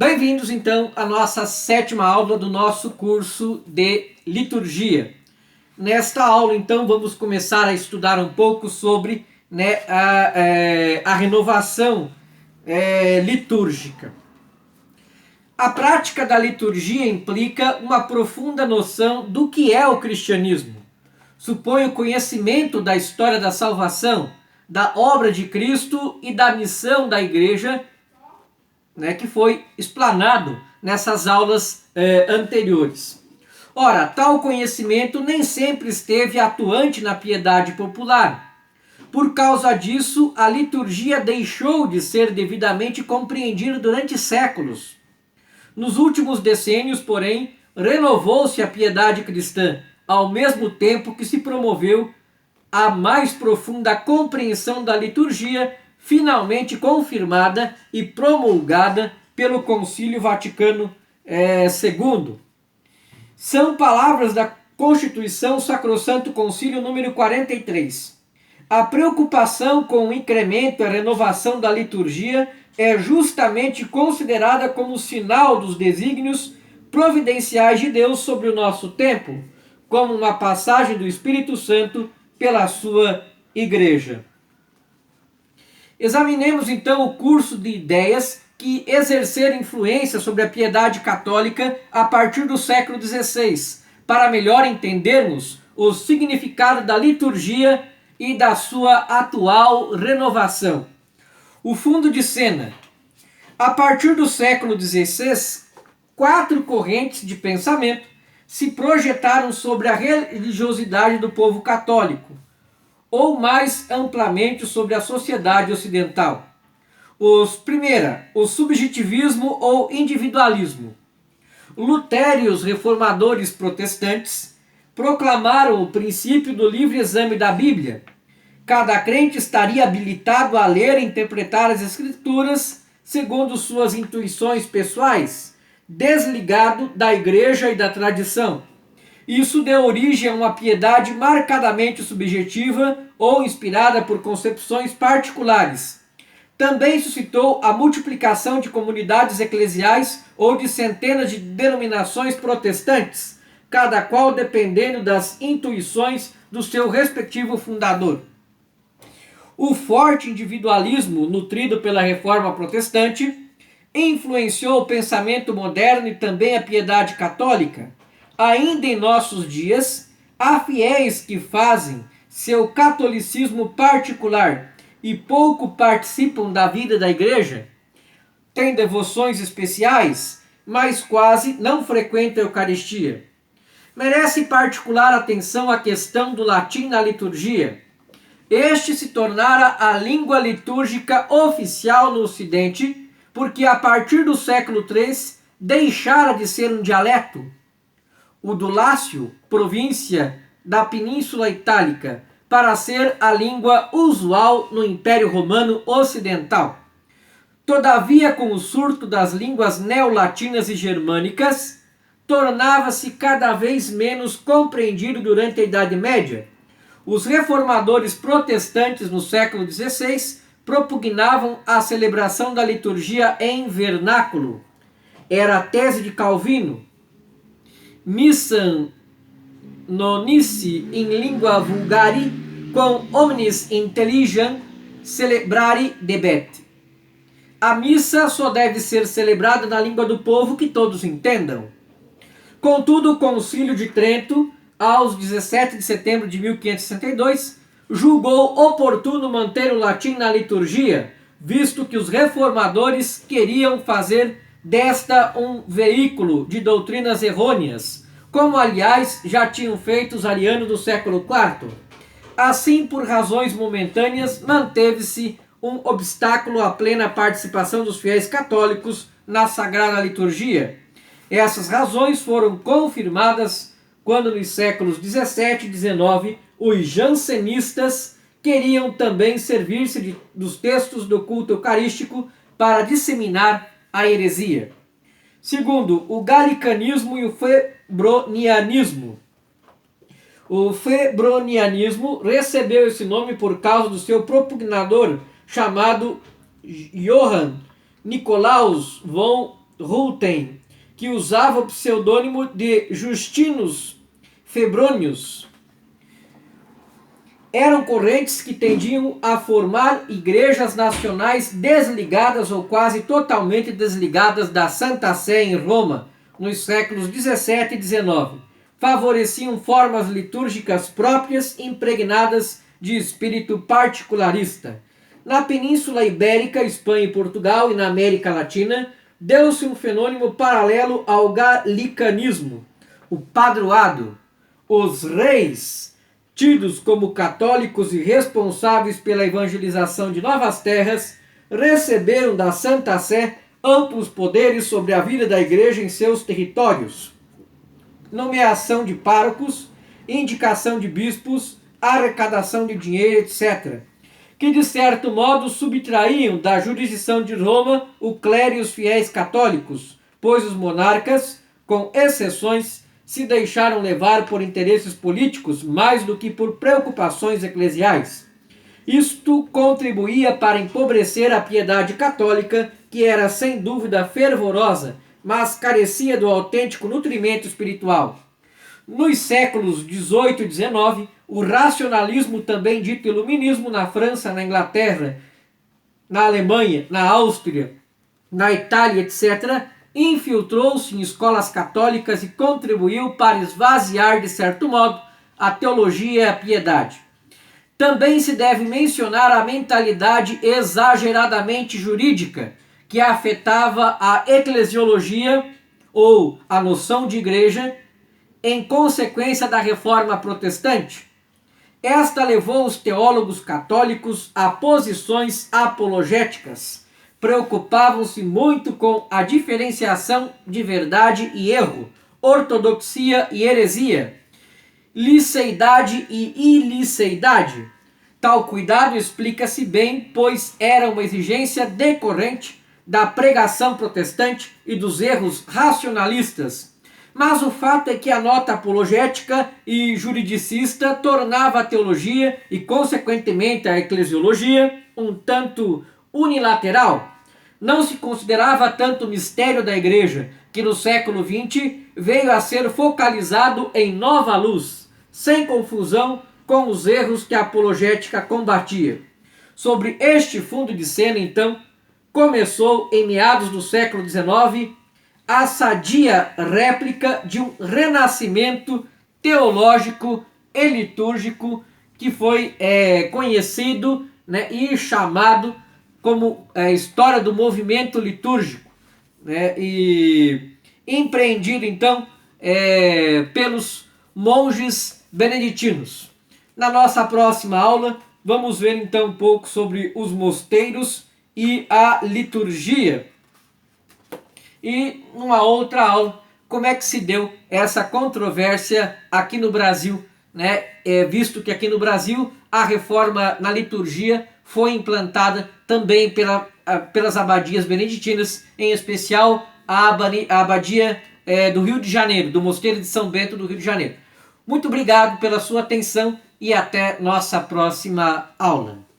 Bem-vindos então à nossa 7ª aula do nosso curso de liturgia. Nesta aula então vamos começar a estudar um pouco sobre a renovação litúrgica. A prática da liturgia implica uma profunda noção do que é o cristianismo. Supõe o conhecimento da história da salvação, da obra de Cristo e da missão da Igreja, que foi explanado nessas aulas anteriores. Ora, tal conhecimento nem sempre esteve atuante na piedade popular. Por causa disso, a liturgia deixou de ser devidamente compreendida durante séculos. Nos últimos decênios, porém, renovou-se a piedade cristã, ao mesmo tempo que se promoveu a mais profunda compreensão da liturgia, finalmente confirmada e promulgada pelo Concílio Vaticano II. São palavras da Constituição Sacrosanto Concílio número 43. A preocupação com o incremento e a renovação da liturgia é justamente considerada como sinal dos desígnios providenciais de Deus sobre o nosso tempo, como uma passagem do Espírito Santo pela sua Igreja. Examinemos então o curso de ideias que exerceram influência sobre a piedade católica a partir do século XVI, para melhor entendermos o significado da liturgia e da sua atual renovação. O fundo de cena. A partir do século XVI, 4 correntes de pensamento se projetaram sobre a religiosidade do povo católico, ou mais amplamente sobre a sociedade ocidental. Primeira, o subjetivismo ou individualismo. Lutero e os reformadores protestantes proclamaram o princípio do livre exame da Bíblia. Cada crente estaria habilitado a ler e interpretar as Escrituras segundo suas intuições pessoais, desligado da Igreja e da tradição. Isso deu origem a uma piedade marcadamente subjetiva ou inspirada por concepções particulares. Também suscitou a multiplicação de comunidades eclesiais ou de centenas de denominações protestantes, cada qual dependendo das intuições do seu respectivo fundador. O forte individualismo nutrido pela Reforma Protestante influenciou o pensamento moderno e também a piedade católica. Ainda em nossos dias, há fiéis que fazem seu catolicismo particular e pouco participam da vida da igreja, têm devoções especiais, mas quase não frequentam a Eucaristia. Merece particular atenção a questão do latim na liturgia. Este se tornara a língua litúrgica oficial no Ocidente, porque a partir do século III deixara de ser um dialeto. O do Lácio, província da Península Itálica, para ser a língua usual no Império Romano Ocidental. Todavia, com o surto das línguas neolatinas e germânicas, tornava-se cada vez menos compreendido durante a Idade Média. Os reformadores protestantes no século XVI propugnavam a celebração da liturgia em vernáculo. Era a tese de Calvino. Missam nonici in lingua vulgari, quam omnis intelligam celebrari debet. A missa só deve ser celebrada na língua do povo que todos entendam. Contudo, o Concílio de Trento, aos 17 de setembro de 1562, julgou oportuno manter o latim na liturgia, visto que os reformadores queriam fazer desta um veículo de doutrinas errôneas, como aliás já tinham feito os arianos do século IV. Assim, por razões momentâneas, manteve-se um obstáculo à plena participação dos fiéis católicos na Sagrada Liturgia. Essas razões foram confirmadas quando nos séculos 17 e 19 os jansenistas queriam também servir-se dos textos do culto eucarístico para disseminar a heresia. Segundo, o galicanismo e o febronianismo. O febronianismo recebeu esse nome por causa do seu propugnador chamado Johann Nicolaus von Rulten, que usava o pseudônimo de Justinus Febronius, eram correntes que tendiam a formar igrejas nacionais desligadas ou quase totalmente desligadas da Santa Sé em Roma, nos séculos 17 e 19. Favoreciam formas litúrgicas próprias impregnadas de espírito particularista. Na Península Ibérica, Espanha e Portugal e na América Latina, deu-se um fenômeno paralelo ao galicanismo, o padroado. Os reis, tidos como católicos e responsáveis pela evangelização de novas terras, receberam da Santa Sé amplos poderes sobre a vida da igreja em seus territórios. Nomeação de párocos, indicação de bispos, arrecadação de dinheiro, etc., que de certo modo subtraíam da jurisdição de Roma o clero e os fiéis católicos, pois os monarcas, com exceções, se deixaram levar por interesses políticos mais do que por preocupações eclesiais. Isto contribuía para empobrecer a piedade católica, que era sem dúvida fervorosa, mas carecia do autêntico nutrimento espiritual. Nos séculos XVIII e XIX, o racionalismo, também dito iluminismo, na França, na Inglaterra, na Alemanha, na Áustria, na Itália, etc., infiltrou-se em escolas católicas e contribuiu para esvaziar, de certo modo, a teologia e a piedade. Também se deve mencionar a mentalidade exageradamente jurídica, que afetava a eclesiologia, ou a noção de igreja, em consequência da reforma protestante. Esta levou os teólogos católicos a posições apologéticas. Preocupavam-se muito com a diferenciação de verdade e erro, ortodoxia e heresia, liceidade e iliceidade. Tal cuidado explica-se bem, pois era uma exigência decorrente da pregação protestante e dos erros racionalistas. Mas o fato é que a nota apologética e juridicista tornava a teologia e, consequentemente, a eclesiologia um tanto unilateral. Não se considerava tanto o mistério da igreja, que no século XX veio a ser focalizado em nova luz, sem confusão com os erros que a apologética combatia. Sobre este fundo de cena, então, começou, em meados do século XIX, a sadia réplica de um renascimento teológico e litúrgico que foi conhecido, né, e chamado como história do movimento litúrgico, né, e empreendido então pelos monges beneditinos. Na nossa próxima aula vamos ver então um pouco sobre os mosteiros e a liturgia. E numa outra aula, como é que se deu essa controvérsia aqui no Brasil, né? Visto que aqui no Brasil a reforma na liturgia foi implantada também pelas abadias beneditinas, em especial a abadia do Rio de Janeiro, do Mosteiro de São Bento do Rio de Janeiro. Muito obrigado pela sua atenção e até nossa próxima aula.